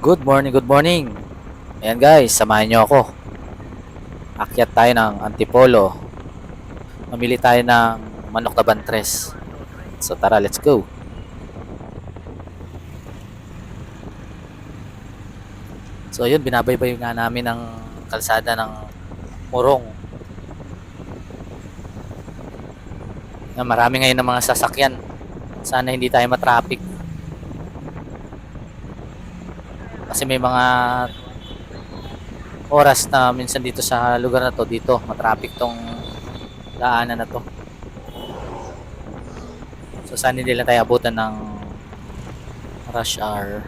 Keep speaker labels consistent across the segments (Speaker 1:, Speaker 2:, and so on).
Speaker 1: Good morning, good morning. Ayan guys, samahan nyo ako. Akyat tayo ng Antipolo. Mamili tayo ng manok na bantres. So tara, let's go. So ayun, binabaybay nga namin ang kalsada ng Morong. Marami ngayon ng mga sasakyan. Sana hindi tayo matraffic. Kasi may mga oras na minsan dito sa lugar na to, dito matraffic tong daanan na to. So sana hindi lang tayo abutan ng rush hour.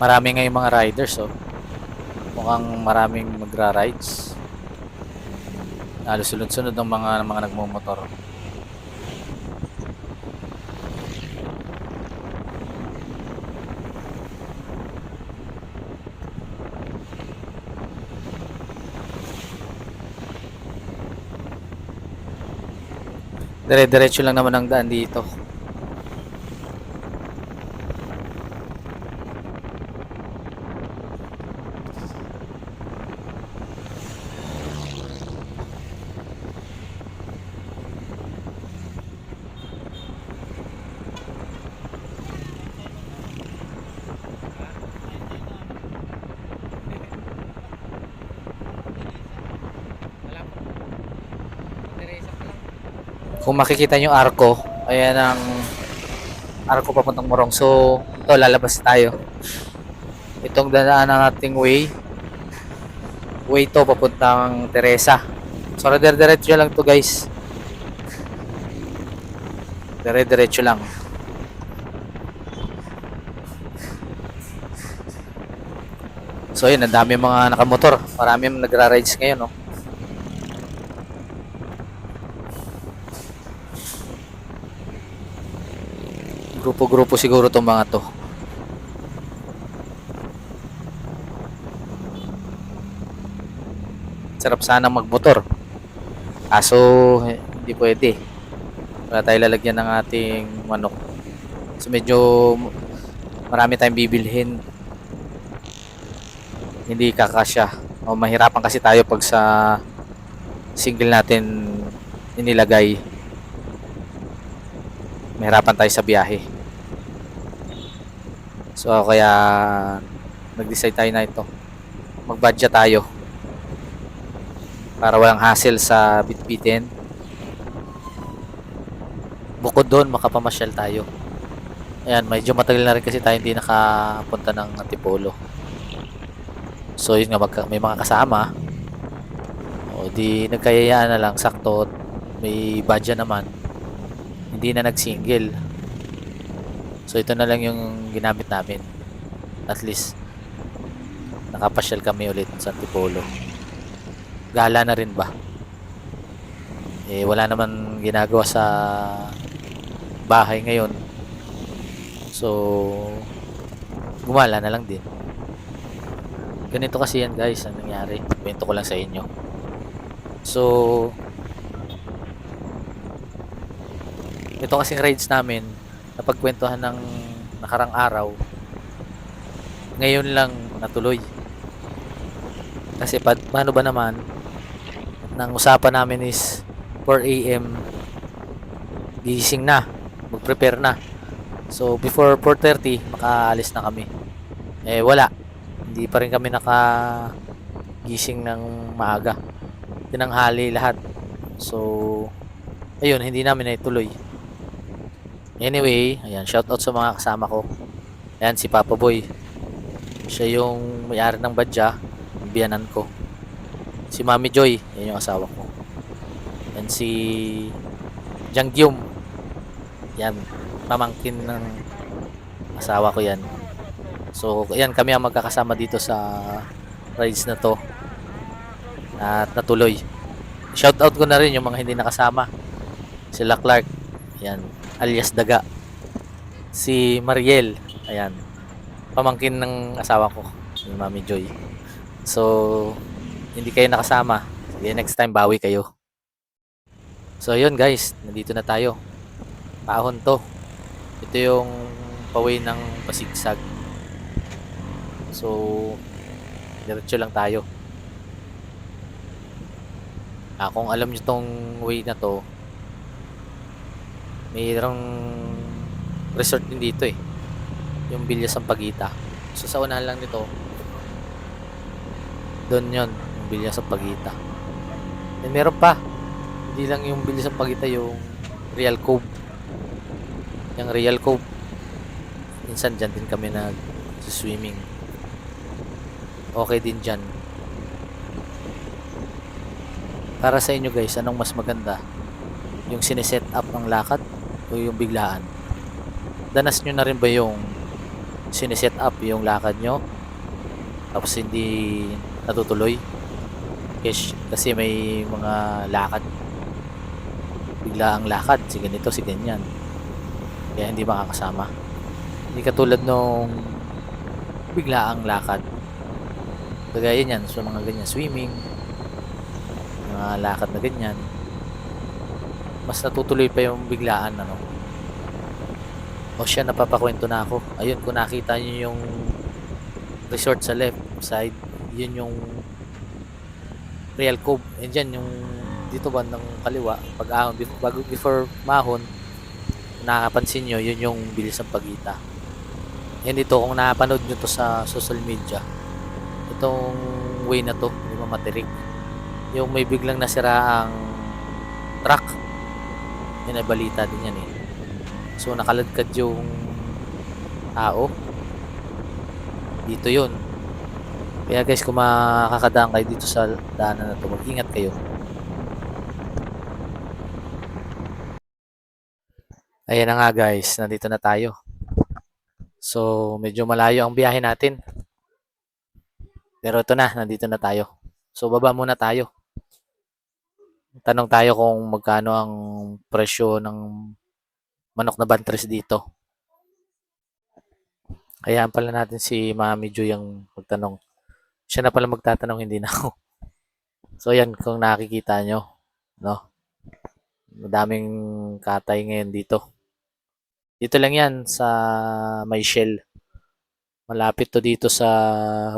Speaker 1: Marami ngayong mga riders, oh. Mukhang maraming magra-rides. Halos sunod-sunod ng mga nagmumotor. Dire-diretso lang naman ang daan dito. Kung makikita nyo arko, ayan ang arko papuntang Morong. So, ito lalabas tayo. Itong dadaan ng ating way to papuntang Teresa. So, dire-diretso lang to guys. Dire-diretso lang. So, yun, ang dami mga nakamotor. Marami nagra-rides ngayon, no? Grupo-grupo siguro tong mga to. Sarap sana magmotor. Kaso, hindi pwede. Wala tayo lalagyan ng ating manok. So, medyo marami tayong bibilhin. Hindi kakasya. O, mahirapan kasi tayo pag sa single natin inilagay. Mahirapan tayo sa biyahe. So kaya nag-decide tayo na ito. Mag-budget tayo. Para walang hassle sa bitbitin. Bukod doon, makapamasyal tayo. Ayan, medyo matagal na rin kasi tayo hindi nakapunta ng Antipolo. So yun nga, may mga kasama. O di nagkayayaan na lang, sakto. May budget naman. Hindi na nag-single. So ito na lang yung ginamit namin. At least nakapasyal kami ulit sa Antipolo. Gala na rin ba? Wala naman ginagawa sa bahay ngayon. So gumala na lang din. Ganito kasi yan guys, ang nangyari. Kwento ko lang sa inyo. So ito kasing rides namin, napagkwentuhan ng nakarang araw, ngayon lang natuloy. Kasi paano ba naman, nang usapan namin is 4 AM gising na, mag-prepare na. So before 4:30 makaalis na kami. Wala, hindi pa rin kami nakagising ng maaga, tinanghali lahat. So ayun, hindi namin naituloy. Anyway, ayan, shoutout sa mga kasama ko. Ayan, si Papa Boy. Siya yung may-ari ng badya, biyanan ko. Si Mami Joy, yan yung asawa ko. Ayan, si Janggyum. Yan, pamangkin ng asawa ko yan. So, ayan, kami ang magkakasama dito sa rides na to. At natuloy. Shoutout ko na rin yung mga hindi nakasama. Sila Clark. Ayan, alias Daga. Si Mariel, ayan, pamangkin ng asawa ko, si Mami Joy. So hindi kayo nakasama. Sige, next time bawi kayo. So yun guys, nandito na tayo. Paahon to. Ito yung paway ng pasigsag. So, diretso lang tayo. Kung alam nyo tong way na to, mayroong resort din dito eh. Yung Villa Sampaguita. So sa unahan lang nito, doon yon yung Villa Sampaguita. And meron pa. Hindi lang yung Villa Sampaguita, yung Real Cove. Yung Real Cove. Minsan dyan din kami nag-swimming. Okay din dyan. Para sa inyo guys, anong mas maganda? Yung sineset up ng lakad o yung biglaan? Danas nyo na rin ba yung sineset up yung lakad nyo tapos hindi natutuloy? Kasi may mga lakad, biglaang lakad, si ganito, si ganyan, kaya hindi makakasama. Hindi katulad nung biglaang lakad kagaya niyan, so mga ganyan swimming, mga lakad na ganyan, mas natutuloy pa yung biglaan ano. O siya, napapakwento na ako. Ayun, kung nakita niyo yung resort sa left side, yun yung Real Cove. And dyan yung dito bandang kaliwa, pag ahon, before mahon, nakapansin nyo, yun yung Villa Sampaguita. Yan dito, kung napanood nyo to sa social media, itong way na to, di ba matirik? Yung may biglang nasira ang truck, yun ay balita din yan eh. So nakaladkad yung tao dito yun. Kaya guys, kung makakadaan kayo dito sa daanan na to, mag-ingat kayo. Ayan na nga guys, nandito na tayo. So medyo malayo ang biyahe natin, pero ito na, nandito na tayo. So baba muna tayo. Tanong tayo kung magkano ang presyo ng manok na bantres dito. Kayaan pala natin si Mami Jo yung magtanong. Siya na pala magtatanong, hindi na ako. So yan, kung nakikita nyo, no? Madaming katay ngayon dito. Dito lang yan sa May Shell. Malapit to dito sa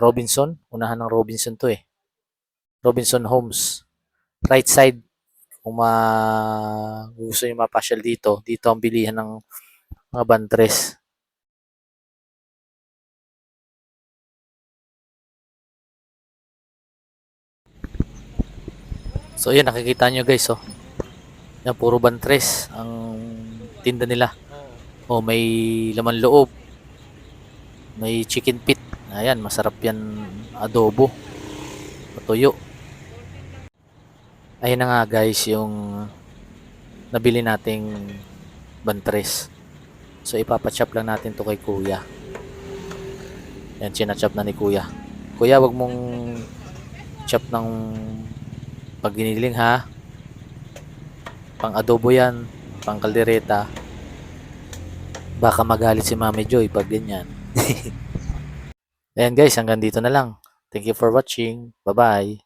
Speaker 1: Robinson. Unahan ng Robinson to eh. Robinson Homes. Right side. Kung gusto nyo mapasyal dito, dito ang bilihan ng mga bantres. So yun, nakikita nyo guys, oh. Yan, puro bantres ang tinda nila. Oh, may laman loob. May chicken pit. Ayan, masarap yan, adobo. Matuyo. Ayun na nga guys, yung nabili nating bantres. So ipapachop lang natin to kay kuya. Yan, chinachop na ni kuya. Kuya, wag mong chop ng pag giniling ha. Pang adobo yan, pang kaldereta. Baka magalit si Mami Joy pag ganyan. Ayan guys, hanggang dito na lang. Thank you for watching. Bye-bye.